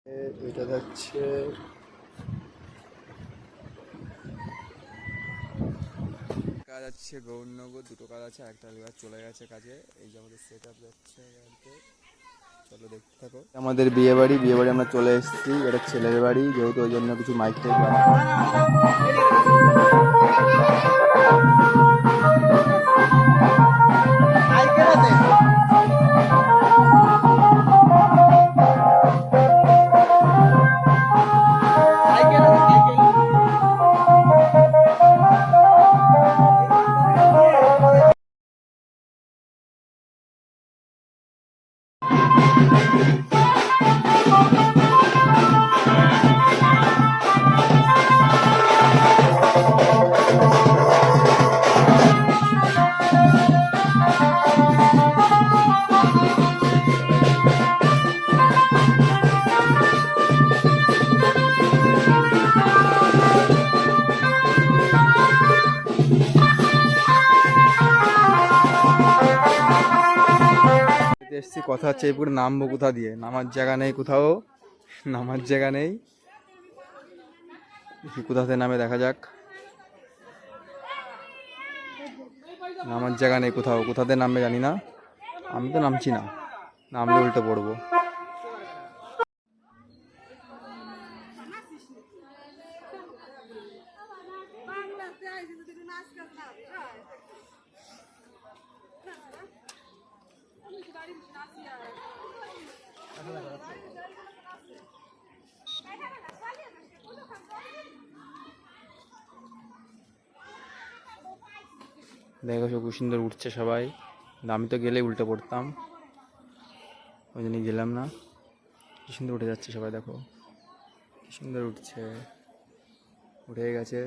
এটা যাচ্ছে কাজ যাচ্ছে গৌরনগর, দুটো কাজ আছে, একটা কাজ চলে গেছে কাজে। এই যে আমাদের সেট আপ যাচ্ছে গাড়িতে, চলো দেখতে থাকো। আমাদের বিয়ে বাড়ি আমরা চলে এসেছি। এটা ছেলের বাড়ি, যেহেতু ওই জন্য কিছু মাইক টাইক এসছি। কথা হচ্ছে এই পুরো নামবো কোথা দিয়ে, নামার জায়গা নেই কোথাও, নামার জায়গা নেই। কোথাতে নামে দেখা যাক। নামার জায়গা নেই কোথাও, কোথাতে নামবে জানি না। আমি তো নামছি না, নামলে উল্টে পড়বো। দেখো সব খুব সুন্দর উঠছে সবাই, আমি তো গেলেই উল্টে পড়তাম, ওই জন্যই গেলাম না। কি সুন্দর উঠে যাচ্ছে সবাই, দেখো কি সুন্দর উঠছে। উঠে গেছে,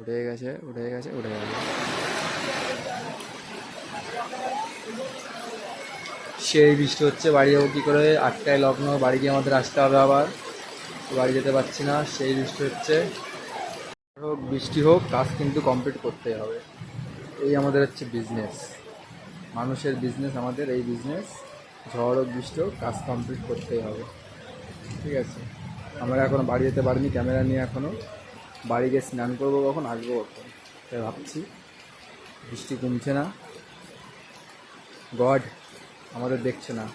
উঠে গেছে, উঠে গেছে, উঠে গেছে। সেই বৃষ্টি হচ্ছে, বাড়ি যাবো কী করে? 8টায় লগ্ন, বাড়ি গিয়ে আমাদের আসতে হবে আবার, বাড়ি যেতে পারছি না, সেই বৃষ্টি হচ্ছে। হোক বৃষ্টি হোক, কাজ কিন্তু কমপ্লিট করতেই হবে। এই আমাদের হচ্ছে বিজনেস, মানুষের বিজনেস আমাদের এই বিজনেস। ঝড় হোক বৃষ্টি হোক, কাজ কমপ্লিট করতেই হবে, ঠিক আছে? আমরা এখনও বাড়ি যেতে পারিনি ক্যামেরা নিয়ে, এখনও বাড়ি গিয়ে স্নান করবো, কখন আসবো কখন তাই ভাবছি। বৃষ্টি কমছে না, গড আমাদের দেখছে না।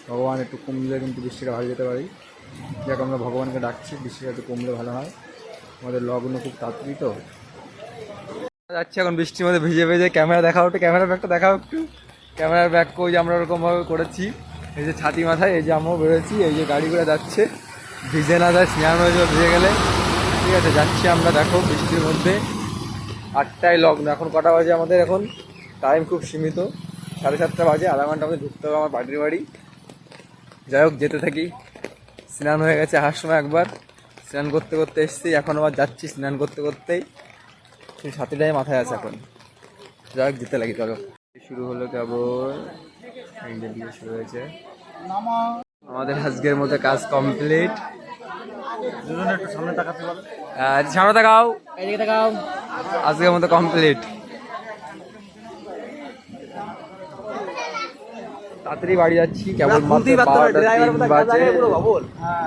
ভগবান একটু কমলে কিন্তু বৃষ্টিটা ভালো যেতে পারি। যাক আমরা ভগবানকে ডাকছি, বৃষ্টিটা একটু কমলে ভালো হয়। আমাদের লগ্ন খুব তাড়াতাড়ি তো যাচ্ছে, এখন বৃষ্টির মধ্যে ভিজে ভিজে। ক্যামেরা দেখাও একটু, ক্যামেরার ব্যাগটা দেখাও একটু। ক্যামেরার ব্যাগ কই যে আমরা ওরকমভাবে করেছি, এই যে ছাতি মাথায়, এই যে আমরাও বেরোচ্ছি, এই যে গাড়ি করে যাচ্ছে, ভিজে না যায়, স্নান হয়ে যাবে ভিজে গেলে, ঠিক আছে? যাচ্ছি আমরা, দেখো বৃষ্টির মধ্যে। 8টায় লগ্ন, এখন কটা বাজে আমাদের? এখন টাইম খুব সীমিত, 7:30 বাজে। আধা ঘন্টা আমাদের ঢুকতে হবে আমার বাড়ির বাড়ি। যাই হোক যেতে থাকি। স্নান হয়ে গেছে আসার সময় একবার, স্নান করতে করতে এসেছি, এখন আবার যাচ্ছি স্নান করতে করতেই। সেই সাথীটাই মাথায় আছে এখন। যাই হোক যেতে লাগি, চলো। শুরু হলো কেবল, এই যে বিয়ে শুরু হয়েছে। আমাদের আজকের মধ্যে কাজ কমপ্লিট। সামনে তাকাও, এদিকে তাকাও। আজকের মতো কমপ্লিট, তাড়াতাড়ি বাড়ি যাচ্ছি। কেবল মাত্র 12টা 3 বাজে,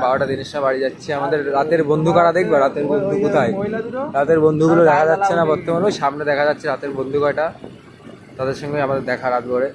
12টা 3 বাড়ি যাচ্ছি। আমাদের রাতের বন্ধু কারা দেখবে? রাতের বন্ধু কোথায়? রাতের বন্ধুগুলো দেখা যাচ্ছে না বর্তমানে, সামনে দেখা যাচ্ছে রাতের বন্ধু কয়টা, তাদের সঙ্গে আমাদের দেখা রাত করে।